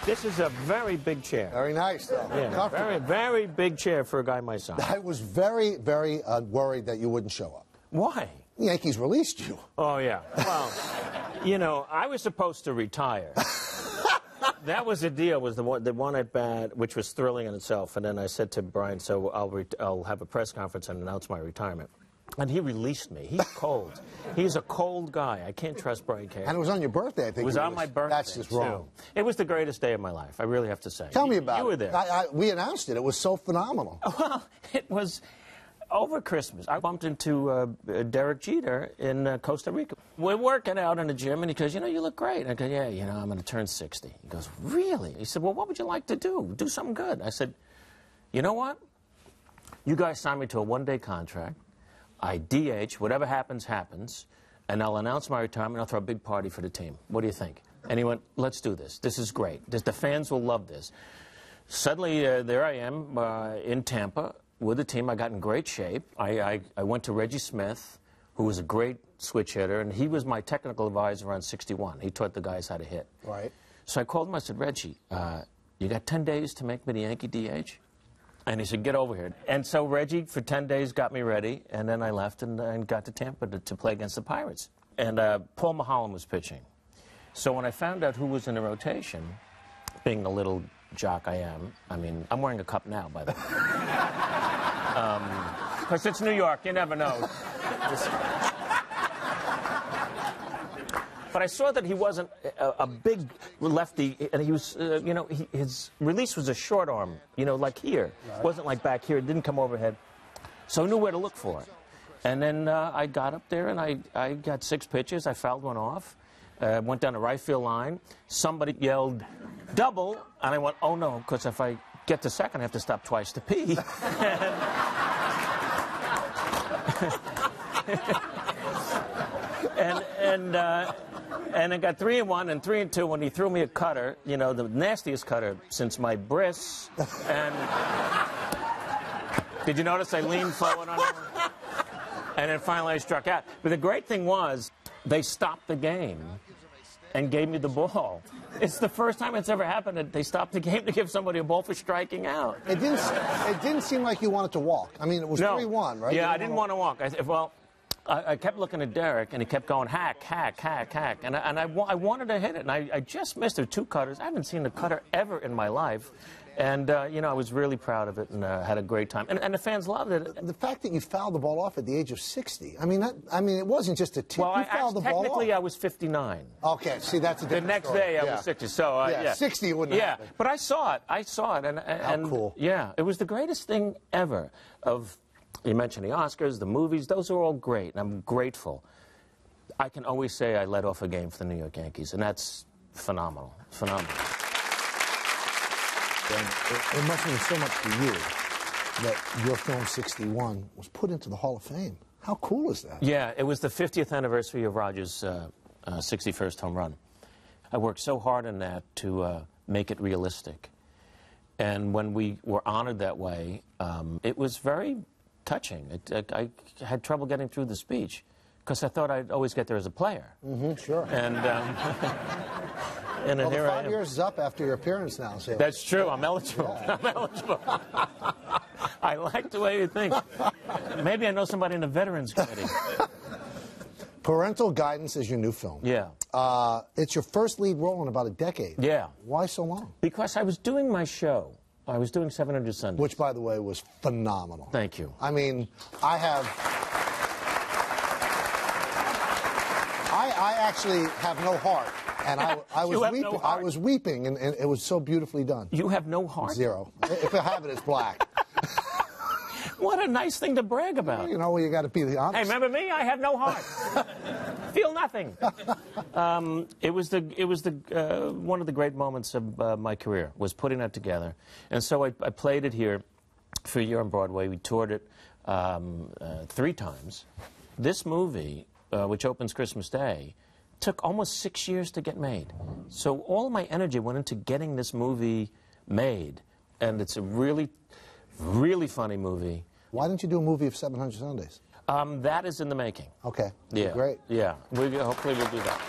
This is a very big chair. Very nice, though. Yeah, very big chair for a guy my size. I was very worried that you wouldn't show up. Why? The Yankees released you. Oh, yeah. Well, you know, I was supposed to retire. That was the deal, was the one at bat, which was thrilling in itself. And then I said to Brian, so I'll have a press conference and announce my retirement. And he released me. He's cold. He's a cold guy. I can't trust Brian Cage. And it was on your birthday, I think. It was on my birthday. That's just wrong. Too. It was the greatest day of my life, I really have to say. Tell me about it. You were there. We announced it. It was so phenomenal. Well, it was over Christmas. I bumped into Derek Jeter in Costa Rica. We're working out in the gym, and he goes, you know, you look great. And I go, yeah, you know, I'm going to turn 60. He goes, really? He said, well, what would you like to do? Do something good. I said, you know what? You guys signed me to a one-day contract. I DH, whatever happens, happens, and I'll announce my retirement. I'll throw a big party for the team. What do you think? And he went, let's do this. This is great. The fans will love this. Suddenly, there I am in Tampa with the team. I got in great shape. I went to Reggie Smith, who was a great switch hitter, and he was my technical advisor on 61. He taught the guys how to hit. Right. So I called him. I said, Reggie, you got 10 days to make me the Yankee DH? And he said, get over here. And so Reggie, for 10 days, got me ready, and then I left and got to Tampa to play against the Pirates. And Paul Maholm was pitching. So when I found out who was in the rotation, being the little jock I am, I mean, I'm wearing a cup now, by the way. Because it's New York, you never know. But I saw that he wasn't a big lefty, and he was, you know, his release was a short arm, you know, like here. Right. It wasn't like back here. It didn't come overhead. So I knew where to look for it. And then I got up there, and I got 6 pitches. I fouled one off. Went down the right field line. Somebody yelled, double, and I went, oh, no, because if I get to second, I have to stop twice to pee. And I got 3-1 and 3-2 when he threw me a cutter, you know, the nastiest cutter since my bris. And did you notice I leaned forward on him? And then finally I struck out. But the great thing was they stopped the game and gave me the ball. It's the first time it's ever happened that they stopped the game to give somebody a ball for striking out. It didn't seem like you wanted to walk. I mean, it was 3-1, right? Yeah, I didn't want to walk. I kept looking at Derek, and he kept going, hack, hack, hack, hack. And I wanted to hit it, and I just missed it. 2 cutters. I haven't seen a cutter ever in my life. And, you know, I was really proud of it and had a great time. And the fans loved it. The fact that you fouled the ball off at the age of 60, I mean, it wasn't just a tip. Well, you fouled the ball off. Technically, I was 59. Okay, see, that's a different The next story. day, I was 60. So, yeah. 60 wouldn't happen. Yeah, but I saw it. And how cool. Yeah, it was the greatest thing ever of... You mentioned the Oscars, the movies, those are all great, and I'm grateful. I can always say I led off a game for the New York Yankees, and that's phenomenal, phenomenal. And it must mean so much to you that your film 61 was put into the Hall of Fame. How cool is that? Yeah, it was the 50th anniversary of Rogers' 61st home run. I worked so hard on that to make it realistic. And when we were honored that way, it was very touching. I had trouble getting through the speech because I thought I'd always get there as a player. Sure. And well, here the I 5 am. years is up after your appearance now. So. That's true. I'm eligible. Yeah. I'm eligible. I like the way you think. Maybe I know somebody in the Veterans Committee. Parental Guidance is your new film. Yeah. It's your first lead role in about a decade. Yeah. Why so long? Because I was doing my show. I was doing 700 Sundays. Which, by the way, was phenomenal. Thank you. I mean, I actually have no heart, and I was weeping. No I was weeping, and it was so beautifully done. You have no heart? 0. If I have it, it's black. What a nice thing to brag about. You know, you got to be honest. Hey, remember me? I have no heart. Feel nothing. It was one of the great moments of my career, was putting that together. And so I played it here for a year on Broadway. We toured it 3 times. This movie, which opens Christmas Day, took almost 6 years to get made. So all my energy went into getting this movie made. And it's a really, really funny movie. Why didn't you do a movie of 700 Sundays? That is in the making. Okay. Yeah. Great. Yeah. Hopefully we'll do that.